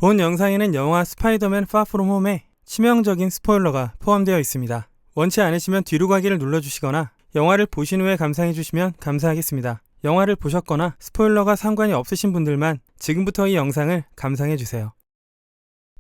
본 영상에는 영화 스파이더맨 Far From Home에 치명적인 스포일러가 포함되어 있습니다. 원치 않으시면 뒤로 가기를 눌러주시거나 영화를 보신 후에 감상해주시면 감사하겠습니다. 영화를 보셨거나 스포일러가 상관이 없으신 분들만 지금부터 이 영상을 감상해주세요.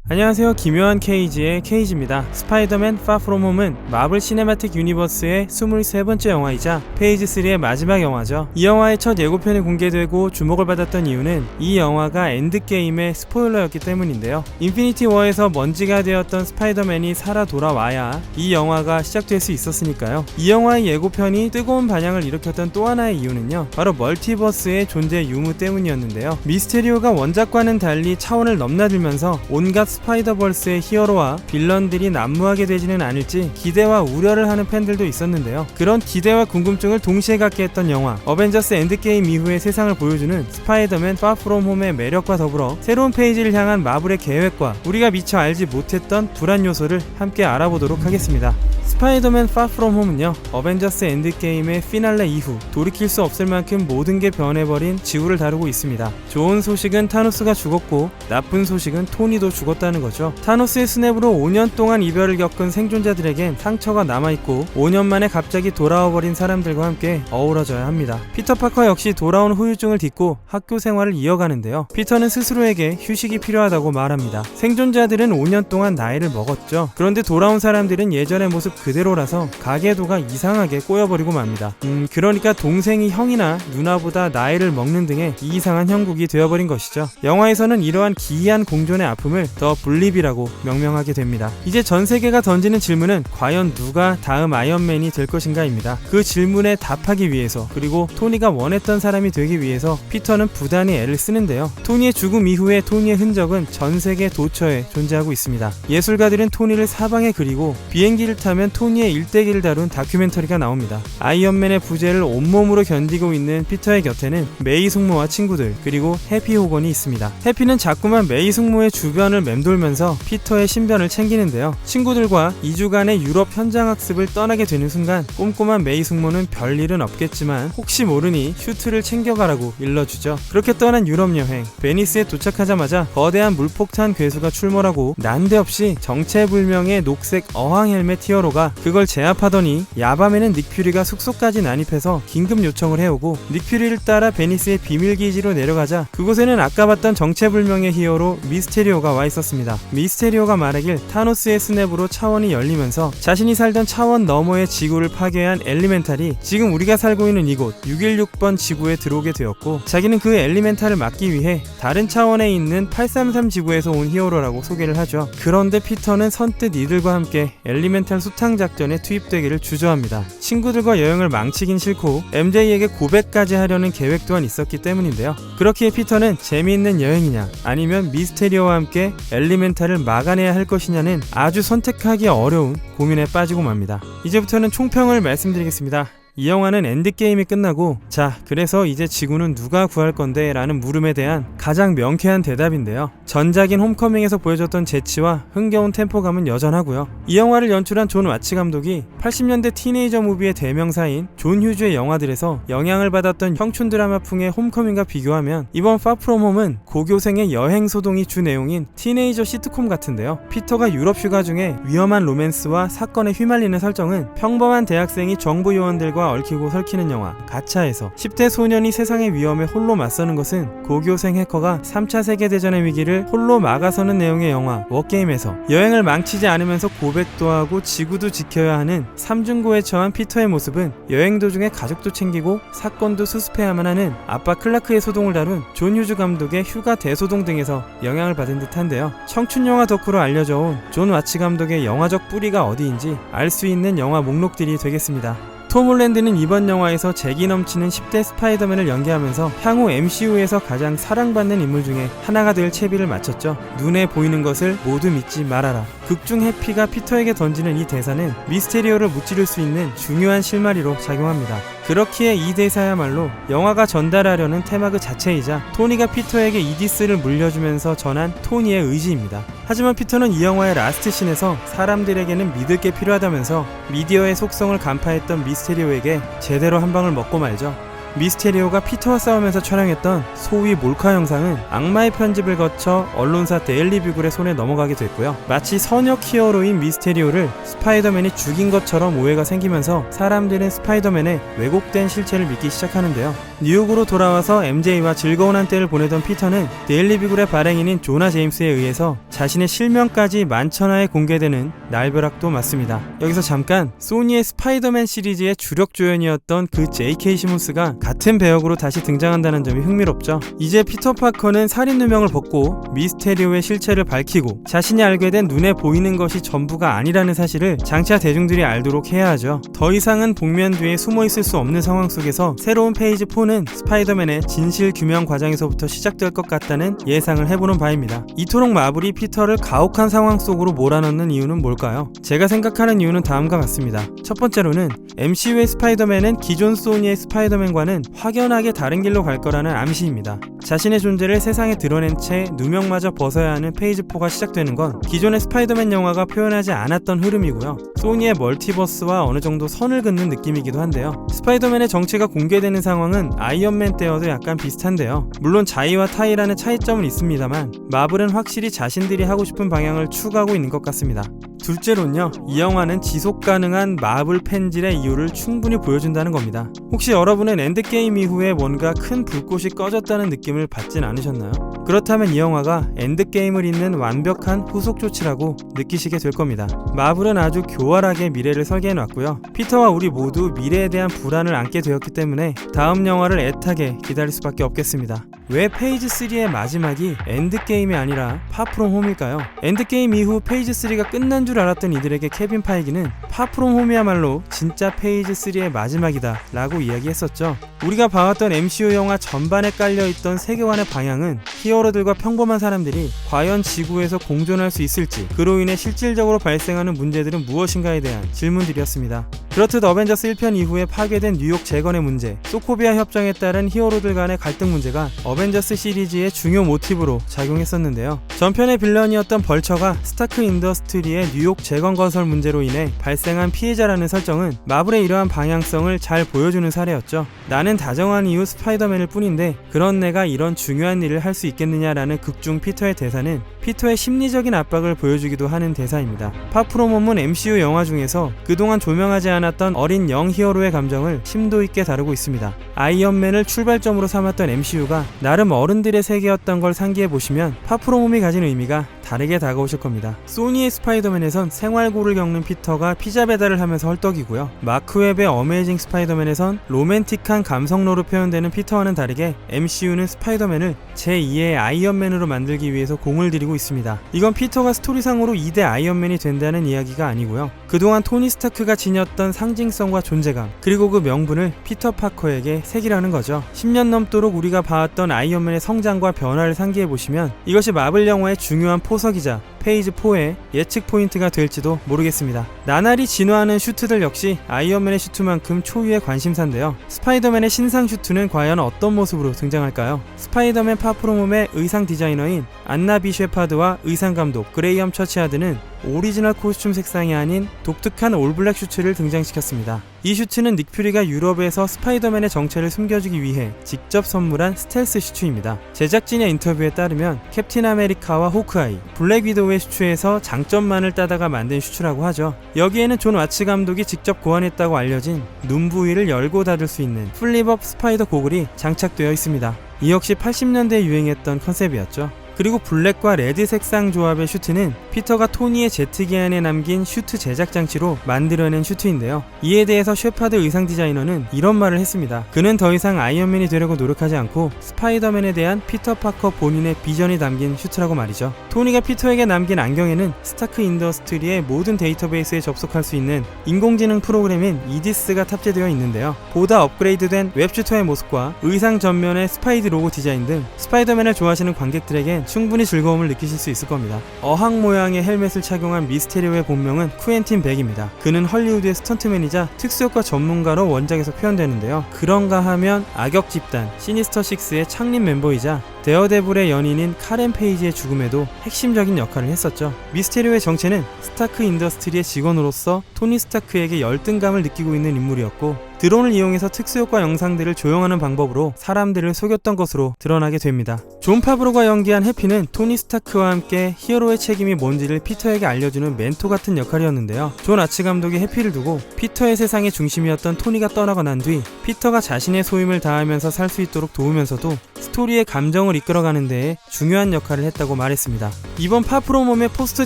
안녕하세요, 기묘한 케이지의 케이지입니다. 스파이더맨 Far From Home은 마블 시네마틱 유니버스의 23번째 영화이자 페이지 3의 마지막 영화죠. 이 영화의 첫 예고편이 공개되고 주목을 받았던 이유는 이 영화가 엔드게임의 스포일러였기 때문인데요. 인피니티 워에서 먼지가 되었던 스파이더맨이 살아 돌아와야 이 영화가 시작될 수 있었으니까요. 이 영화의 예고편이 뜨거운 반향을 일으켰던 또 하나의 이유는요, 바로 멀티버스의 존재 유무 때문이었는데요. 미스테리오가 원작과는 달리 차원을 넘나들면서 온갖 스파이더버스의 히어로와 빌런들이 난무하게 되지는 않을지 기대와 우려를 하는 팬들도 있었는데요. 그런 기대와 궁금증을 동시에 갖게 했던 영화 어벤져스 엔드게임 이후의 세상을 보여주는 스파이더맨 Far From Home의 매력과 더불어 새로운 페이지를 향한 마블의 계획과 우리가 미처 알지 못했던 불안 요소를 함께 알아보도록 하겠습니다. 스파이더맨 Far From Home은요, 어벤져스 엔드게임의 피날레 이후 돌이킬 수 없을 만큼 모든 게 변해버린 지구를 다루고 있습니다. 좋은 소식은 타노스가 죽었고 나쁜 소식은 토니도 죽었다는 거죠. 타노스의 스냅으로 5년 동안 이별을 겪은 생존자들에겐 상처가 남아있고 5년 만에 갑자기 돌아와버린 사람들과 함께 어우러져야 합니다. 피터 파커 역시 돌아온 후유증을 딛고 학교 생활을 이어가는데요. 피터는 스스로에게 휴식이 필요하다고 말합니다. 생존자들은 5년 동안 나이를 먹었죠. 그런데 돌아온 사람들은 예전의 모습 그대로라서 가계도가 이상하게 꼬여버리고 맙니다. 그러니까 동생이 형이나 누나보다 나이를 먹는 등의 이상한 형국이 되어버린 것이죠. 영화에서는 이러한 기이한 공존의 아픔을 더 블립이라고 명명하게 됩니다. 이제 전 세계가 던지는 질문은 과연 누가 다음 아이언맨이 될 것인가입니다. 그 질문에 답하기 위해서, 그리고 토니가 원했던 사람이 되기 위해서 피터는 부단히 애를 쓰는데요. 토니의 죽음 이후에 토니의 흔적은 전 세계 도처에 존재하고 있습니다. 예술가들은 토니를 사방에 그리고 비행기를 타면 토니의 일대기를 다룬 다큐멘터리가 나옵니다. 아이언맨의 부재를 온몸으로 견디고 있는 피터의 곁에는 메이 숙모와 친구들, 그리고 해피 호건이 있습니다. 해피는 자꾸만 메이 숙모의 주변을 맴돌면서 피터의 신변을 챙기는데요. 친구들과 2주간의 유럽 현장 학습을 떠나게 되는 순간 꼼꼼한 메이 숙모는 별일은 없겠지만 혹시 모르니 슈트를 챙겨가라고 일러주죠. 그렇게 떠난 유럽 여행, 베니스에 도착하자마자 거대한 물폭탄 괴수가 출몰하고 난데없이 정체불명의 녹색 어항 헬멧 히어로가 그걸 제압하더니 야밤에는 닉퓨리가 숙소까지 난입해서 긴급 요청을 해오고 닉퓨리를 따라 베니스의 비밀기지로 내려가자 그곳에는 아까 봤던 정체불명의 히어로 미스테리오가 와 있었습니다. 미스테리오가 말하길 타노스의 스냅으로 차원이 열리면서 자신이 살던 차원 너머의 지구를 파괴한 엘리멘탈이 지금 우리가 살고 있는 이곳 616번 지구에 들어오게 되었고, 자기는 그 엘리멘탈을 막기 위해 다른 차원에 있는 833 지구에서 온 히어로라고 소개를 하죠. 그런데 피터는 선뜻 이들과 함께 엘리멘탈 수탕 작전에 투입되기를 주저합니다. 친구들과 여행을 망치긴 싫고 MJ에게 고백까지 하려는 계획 또한 있었기 때문인데요. 그렇기에 피터는 재미있는 여행이냐 아니면 미스테리오와 함께 엘리멘탈을 막아내야 할 것이냐는 아주 선택하기 어려운 고민에 빠지고 맙니다. 이제부터는 총평을 말씀드리겠습니다. 이 영화는 엔드게임이 끝나고 자, 그래서 이제 지구는 누가 구할 건데? 라는 물음에 대한 가장 명쾌한 대답인데요. 전작인 홈커밍에서 보여줬던 재치와 흥겨운 템포감은 여전하고요. 이 영화를 연출한 존 와치 감독이 80년대 티네이저 무비의 대명사인 존 휴즈의 영화들에서 영향을 받았던 청춘 드라마풍의 홈커밍과 비교하면 이번 Far From Home은 고교생의 여행 소동이 주 내용인 티네이저 시트콤 같은데요. 피터가 유럽 휴가 중에 위험한 로맨스와 사건에 휘말리는 설정은 평범한 대학생이 정부 요원들과 얽히고 설키는 영화 가차에서 10대 소년이 세상의 위험에 홀로 맞서는 것은 고교생 해커가 3차 세계대전의 위기를 홀로 막아서는 내용의 영화 워게임에서 여행을 망치지 않으면서 고백도 하고 지구도 지켜야 하는 삼중고에 처한 피터의 모습은 여행 도중에 가족도 챙기고 사건도 수습해야만 하는 아빠 클라크의 소동을 다룬 존 휴즈 감독의 휴가 대소동 등에서 영향을 받은 듯한데요. 청춘영화 덕후로 알려져 온 존 와치 감독의 영화적 뿌리가 어디인지 알 수 있는 영화 목록들이 되겠습니다. 톰 홀랜드는 이번 영화에서 재기 넘치는 10대 스파이더맨을 연기하면서 향후 MCU에서 가장 사랑받는 인물 중에 하나가 될 채비를 마쳤죠. 눈에 보이는 것을 모두 믿지 말아라. 극중 해피가 피터에게 던지는 이 대사는 미스테리오를 무찌를 수 있는 중요한 실마리로 작용합니다. 그렇기에 이 대사야말로 영화가 전달하려는 테마 그 자체이자 토니가 피터에게 이디스를 물려주면서 전한 토니의 의지입니다. 하지만 피터는 이 영화의 라스트 씬에서 사람들에게는 믿을 게 필요하다면서 미디어의 속성을 간파했던 미스테리오에게 제대로 한 방을 먹고 말죠. 미스테리오가 피터와 싸우면서 촬영했던 소위 몰카 영상은 악마의 편집을 거쳐 언론사 데일리 뷰글의 손에 넘어가게 됐고요. 마치 선역 히어로인 미스테리오를 스파이더맨이 죽인 것처럼 오해가 생기면서 사람들은 스파이더맨의 왜곡된 실체를 믿기 시작하는데요. 뉴욕으로 돌아와서 MJ와 즐거운 한때를 보내던 피터는 데일리 뷰글의 발행인인 조나 제임스에 의해서 자신의 실명까지 만천하에 공개되는 날벼락도 맞습니다. 여기서 잠깐, 소니의 스파이더맨 시리즈의 주력 조연이었던 그 J.K. 시몬스가 같은 배역으로 다시 등장한다는 점이 흥미롭죠. 이제 피터 파커는 살인 누명을 벗고 미스테리오의 실체를 밝히고 자신이 알게 된 눈에 보이는 것이 전부가 아니라는 사실을 장차 대중들이 알도록 해야 하죠. 더 이상은 복면 뒤에 숨어 있을 수 없는 상황 속에서 새로운 페이지 4는 스파이더맨의 진실 규명 과정에서부터 시작될 것 같다는 예상을 해보는 바입니다. 이토록 마블이 피터를 가혹한 상황 속으로 몰아넣는 이유는 뭘까요? 제가 생각하는 이유는 다음과 같습니다. 첫 번째로는 MCU의 스파이더맨은 기존 소니의 스파이더맨과는 확연하게 다른 길로 갈 거라는 암시입니다. 자신의 존재를 세상에 드러낸 채 누명마저 벗어야 하는 페이지 4가 시작되는 건 기존의 스파이더맨 영화가 표현하지 않았던 흐름이고요. 소니의 멀티버스와 어느 정도 선을 긋는 느낌이기도 한데요. 스파이더맨의 정체가 공개되는 상황은 아이언맨 때와도 약간 비슷한데요. 물론 자이와 타이라는 차이점은 있습니다만 마블은 확실히 자신들이 하고 싶은 방향을 추구하고 있는 것 같습니다. 둘째로는요, 이 영화는 지속 가능한 마블 팬질의 이유를 충분히 보여준다는 겁니다. 혹시 여러분은 엔드게임 이후에 뭔가 큰 불꽃이 꺼졌다는 느낌을 받진 않으셨나요? 그렇다면 이 영화가 엔드게임을 잇는 완벽한 후속 조치라고 느끼시게 될 겁니다. 마블은 아주 교활하게 미래를 설계해놨고요. 피터와 우리 모두 미래에 대한 불안을 안게 되었기 때문에 다음 영화를 애타게 기다릴 수밖에 없겠습니다. 왜 페이지 3의 마지막이 엔드게임이 아니라 파프롬 홈일까요? 엔드게임 이후 페이지 3가 끝난 줄 알았던 이들에게 케빈 파이기는 파프롬 홈이야말로 진짜 페이지 3의 마지막이다 라고 이야기했었죠. 우리가 봐왔던 MCU 영화 전반에 깔려있던 세계관의 방향은 히어로들과 평범한 사람들이 과연 지구에서 공존할 수 있을지, 그로 인해 실질적으로 발생하는 문제들은 무엇인가에 대한 질문들이었습니다. 그렇듯 어벤져스 1편 이후에 파괴된 뉴욕 재건의 문제, 소코비아 협정에 따른 히어로들 간의 갈등 문제가 어벤져스 시리즈의 중요 모티브로 작용했었는데요. 전편의 빌런이었던 벌처가 스타크 인더스트리의 뉴욕 재건 건설 문제로 인해 발생한 피해자라는 설정은 마블의 이러한 방향성을 잘 보여주는 사례였죠. 나는 다정한 이유 스파이더맨일 뿐인데 그런 내가 이런 중요한 일을 할 수 있겠느냐라는 극중 피터의 대사는 피터의 심리적인 압박을 보여주기도 하는 대사입니다. 파프롬 홈은 MCU 영화 중에서 그동안 조명하지 않았던 어린 영 히어로의 감정을 심도 있게 다루고 있습니다. 아이언맨을 출발점으로 삼았던 MCU가 나름 어른들의 세계였던 걸 상기해보시면 파프롬 홈이 가진 의미가 다르게 다가오실 겁니다. 소니의 스파이더맨에선 생활고를 겪는 피터가 피자 배달을 하면서 헐떡이고요. 마크 웹의 어메이징 스파이더맨에선 로맨틱한 감성로로 표현되는 피터와는 다르게 MCU는 스파이더맨을 제2의 아이언맨으로 만들기 위해서 공을 들이고 있습니다. 이건 피터가 스토리상으로 2대 아이언맨이 된다는 이야기가 아니고요. 그동안 토니 스타크가 지녔던 상징성과 존재감, 그리고 그 명분을 피터 파커에게 새기라는 거죠. 10년 넘도록 우리가 봐왔던 아이언맨의 성장과 변화를 상기해보시면 이것이 마블 영화의 중요한 포석이자 페이지 4의 예측 포인트가 될지도 모르겠습니다. 나날이 진화하는 슈트들 역시 아이언맨의 슈트만큼 초유의 관심사인데요. 스파이더맨의 신상 슈트는 과연 어떤 모습으로 등장할까요? 스파이더맨 파프롬 홈의 의상 디자이너인 안나 비 쉐파드와 의상 감독 그레이엄 처치하드는 오리지널 코스튬 색상이 아닌 독특한 올블랙 슈트를 등장시켰습니다. 이 슈트는 닉 퓨리가 유럽에서 스파이더맨의 정체를 숨겨주기 위해 직접 선물한 스텔스 슈트입니다. 제작진의 인터뷰에 따르면 캡틴 아메리카와 호크아이, 블랙 위도우의 슈트에서 장점만을 따다가 만든 슈트라고 하죠. 여기에는 존 와츠 감독이 직접 고안했다고 알려진 눈 부위를 열고 닫을 수 있는 플립업 스파이더 고글이 장착되어 있습니다. 이 역시 80년대에 유행했던 컨셉이었죠. 그리고 블랙과 레드 색상 조합의 슈트는 피터가 토니의 제트기 안에 남긴 슈트 제작 장치로 만들어낸 슈트인데요. 이에 대해서 쉐파드 의상 디자이너는 이런 말을 했습니다. 그는 더 이상 아이언맨이 되려고 노력하지 않고 스파이더맨에 대한 피터 파커 본인의 비전이 담긴 슈트라고 말이죠. 토니가 피터에게 남긴 안경에는 스타크 인더스트리의 모든 데이터베이스에 접속할 수 있는 인공지능 프로그램인 이디스가 탑재되어 있는데요. 보다 업그레이드된 웹슈터의 모습과 의상 전면의 스파이드 로고 디자인 등 스파이더맨을 좋아하시는 관객들에겐 충분히 즐거움을 느끼실 수 있을 겁니다. 어항 모양의 헬멧을 착용한 미스테리오의 본명은 쿠엔틴 백입니다. 그는 헐리우드의 스턴트맨이자 특수효과 전문가로 원작에서 표현되는데요. 그런가 하면 악역 집단 시니스터6의 창립 멤버이자 데어데블의 연인인 카렌 페이지의 죽음에도 핵심적인 역할을 했었죠. 미스테리오의 정체는 스타크 인더스트리의 직원으로서 토니 스타크에게 열등감을 느끼고 있는 인물이었고, 드론을 이용해서 특수효과 영상들을 조용하는 방법으로 사람들을 속였던 것으로 드러나게 됩니다. 존 파브로가 연기한 해피는 토니 스타크와 함께 히어로의 책임이 뭔지를 피터에게 알려주는 멘토 같은 역할이었는데요. 존 아츠 감독이 해피를 두고 피터의 세상의 중심이었던 토니가 떠나고 난 뒤 피터가 자신의 소임을 다하면서 살 수 있도록 도우면서도 스토리의 감정을 이끌어가는 데에 중요한 역할을 했다고 말했습니다. 이번 파프로몸의 포스터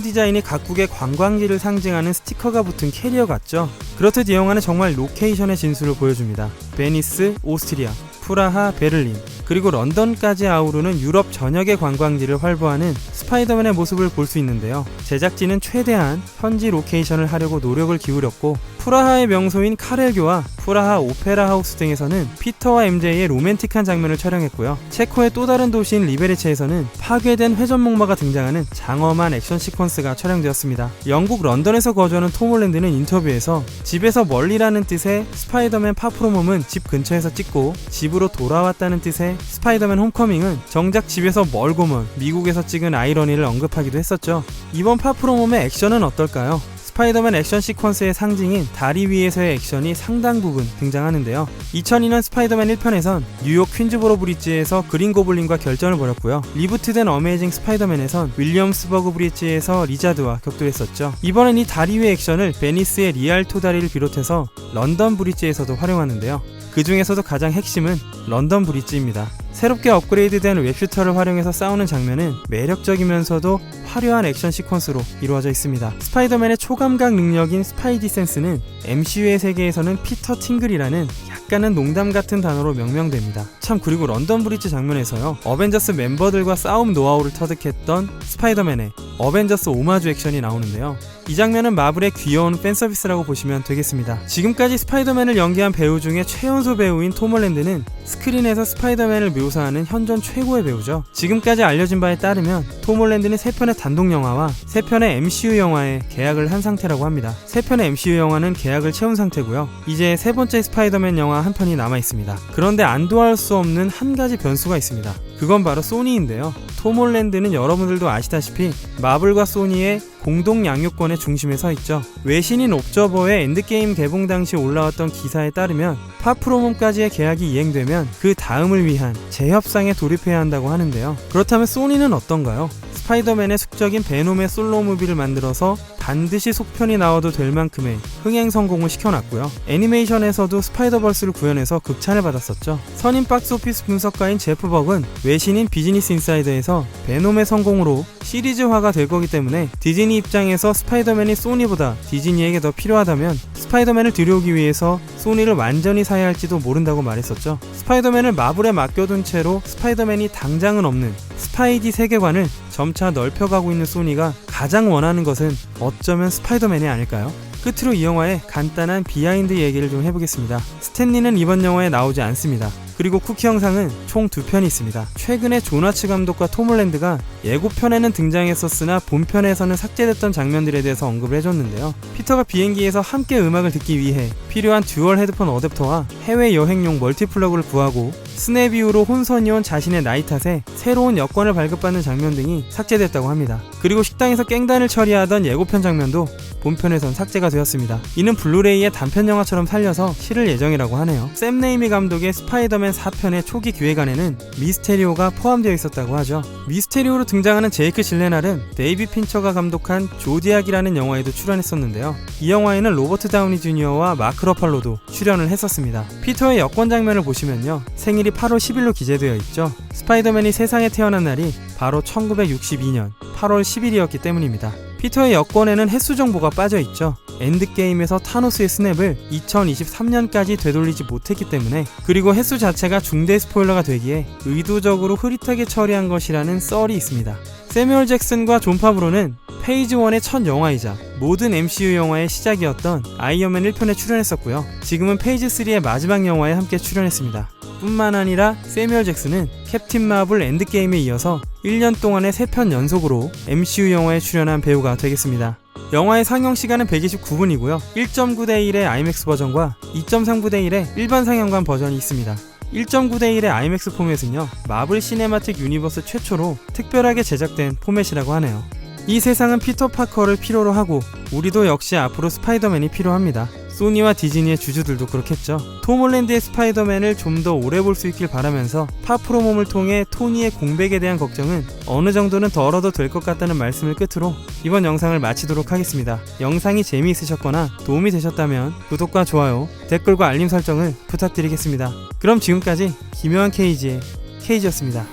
디자인이 각국의 관광지를 상징하는 스티커가 붙은 캐리어 같죠? 그렇듯 이 영화는 정말 로케이션의 진수를 보여줍니다. 베니스, 오스트리아, 프라하, 베를린, 그리고 런던까지 아우르는 유럽 전역의 관광지를 활보하는 스파이더맨의 모습을 볼 수 있는데요. 제작진은 최대한 현지 로케이션을 하려고 노력을 기울였고, 프라하의 명소인 카렐교와 프라하 오페라 하우스 등에서는 피터와 MJ의 로맨틱한 장면을 촬영했고요. 체코의 또 다른 도시인 리베리체에서는 파괴된 회전목마가 등장하는 장엄한 액션 시퀀스가 촬영되었습니다. 영국 런던에서 거주하는 톰 홀랜드는 인터뷰에서 집에서 멀리라는 뜻의 스파이더맨 파프로몸은 집 근처에서 찍고, 집으로 돌아왔다는 뜻의 스파이더맨 홈커밍은 정작 집에서 멀고 먼 미국에서 찍은 아이러니를 언급하기도 했었죠. 이번 파프로몸의 액션은 어떨까요? 스파이더맨 액션 시퀀스의 상징인 다리 위에서의 액션이 상당 부분 등장하는데요. 2002년 스파이더맨 1편에선 뉴욕 퀸즈보로 브리지에서 그린 고블린과 결전을 벌였고요. 리부트된 어메이징 스파이더맨에선 윌리엄스버그 브리지에서 리자드와 격돌했었죠. 이번엔 이 다리 위 액션을 베니스의 리알토 다리를 비롯해서 런던 브리지에서도 활용하는데요. 그 중에서도 가장 핵심은 런던 브리지입니다. 새롭게 업그레이드된 웹슈터를 활용해서 싸우는 장면은 매력적이면서도 화려한 액션 시퀀스로 이루어져 있습니다. 스파이더맨의 초감각 능력인 스파이디 센스는 MCU의 세계에서는 피터 팅글이라는 약간은 농담 같은 단어로 명명됩니다. 참, 그리고 런던 브리지 장면에서요, 어벤져스 멤버들과 싸움 노하우를 터득했던 스파이더맨의 어벤져스 오마주 액션이 나오는데요. 이 장면은 마블의 귀여운 팬서비스라고 보시면 되겠습니다. 지금까지 스파이더맨을 연기한 배우 중에 최연소 배우인 톰 홀랜드는 스크린에서 스파이더맨을 묘사하는 현존 최고의 배우죠. 지금까지 알려진 바에 따르면 톰 홀랜드는 3편의 단독 영화와 3편의 MCU 영화에 계약을 한 상태라고 합니다. 3편의 MCU 영화는 계약을 채운 상태고요. 이제 3번째 스파이더맨 영화 한 편이 남아있습니다. 그런데 안도할 수 없는 한 가지 변수가 있습니다. 그건 바로 소니인데요. 톰 홀랜드는 여러분들도 아시다시피 마블과 소니의 공동 양육권의 중심에 서 있죠. 외신인 옵저버의 엔드게임 개봉 당시 올라왔던 기사에 따르면 파프로몸까지의 계약이 이행되면 그 다음을 위한 재협상에 돌입해야 한다고 하는데요. 그렇다면 소니는 어떤가요? 스파이더맨의 숙적인 베놈의 솔로 무비를 만들어서 반드시 속편이 나와도 될 만큼의 흥행 성공을 시켜놨고요. 애니메이션에서도 스파이더버스를 구현해서 극찬을 받았었죠. 선임 박스오피스 분석가인 제프 벅은 외신인 비즈니스 인사이더에서 베놈의 성공으로 시리즈화가 될 거기 때문에 디즈니 입장에서 스파이더맨이 소니보다 디즈니에게 더 필요하다면 스파이더맨을 들여오기 위해서 소니를 완전히 사야 할지도 모른다고 말했었죠. 스파이더맨을 마블에 맡겨둔 채로 스파이더맨이 당장은 없는 스파이디 세계관을 점차 넓혀가고 있는 소니가 가장 원하는 것은 어쩌면 스파이더맨이 아닐까요? 끝으로 이 영화의 간단한 비하인드 얘기를 좀 해보겠습니다. 스탠 리는 이번 영화에 나오지 않습니다. 그리고 쿠키 영상은 총 2편이 있습니다. 최근에 존 아츠 감독과 톰 홀랜드가 예고편에는 등장했었으나 본편에서는 삭제됐던 장면들에 대해서 언급을 해줬는데요. 피터가 비행기에서 함께 음악을 듣기 위해 필요한 듀얼 헤드폰 어댑터와 해외 여행용 멀티플러그를 구하고 스냅 이후로 혼선이 온 자신의 나이 탓에 새로운 여권을 발급받는 장면 등이 삭제됐다고 합니다. 그리고 식당에서 깽단을 처리하던 예고편 장면도 본편에선 삭제가 되었습니다. 이는 블루레이의 단편 영화처럼 살려서 실을 예정이라고 하네요. 샘 레이미 감독의 스파이더맨 4편의 초기 기획안에는 미스테리오가 포함되어 있었다고 하죠. 미스테리오로 등장하는 제이크 질레날은 데이비 핀처가 감독한 조디악이라는 영화에도 출연했었는데요. 이 영화에는 로버트 다우니 주니어와 마크 러팔로도 출연을 했었습니다. 피터의 여권 장면을 보시면요, 생일이 8월 10일로 기재되어 있죠. 스파이더맨이 세상에 태어난 날이 바로 1962년 8월 10일이었기 때문입니다. 피터의 여권에는 횟수 정보가 빠져있죠. 엔드게임에서 타노스의 스냅을 2023년까지 되돌리지 못했기 때문에, 그리고 횟수 자체가 중대 스포일러가 되기에 의도적으로 흐릿하게 처리한 것이라는 썰이 있습니다. 세뮤얼 잭슨과 존 파브로는 페이지 1의 첫 영화이자 모든 MCU 영화의 시작이었던 아이언맨 1편에 출연했었고요. 지금은 페이지 3의 마지막 영화에 함께 출연했습니다. 뿐만 아니라 세뮤얼 잭슨은 캡틴 마블 엔드게임에 이어서 1년 동안의 3편 연속으로 MCU 영화에 출연한 배우가 되겠습니다. 영화의 상영 시간은 129분이고요. 1.9대 1의 IMAX 버전과 2.3대 1의 일반 상영관 버전이 있습니다. 1.9대 1의 IMAX 포맷은요, 마블 시네마틱 유니버스 최초로 특별하게 제작된 포맷이라고 하네요. 이 세상은 피터 파커를 필요로 하고 우리도 역시 앞으로 스파이더맨이 필요합니다. 소니와 디즈니의 주주들도 그렇겠죠. 톰 홀랜드의 스파이더맨을 좀 더 오래 볼 수 있길 바라면서 파프로몸을 통해 토니의 공백에 대한 걱정은 어느 정도는 덜어도 될 것 같다는 말씀을 끝으로 이번 영상을 마치도록 하겠습니다. 영상이 재미있으셨거나 도움이 되셨다면 구독과 좋아요, 댓글과 알림 설정을 부탁드리겠습니다. 그럼 지금까지 기묘한 케이지의 케이지였습니다.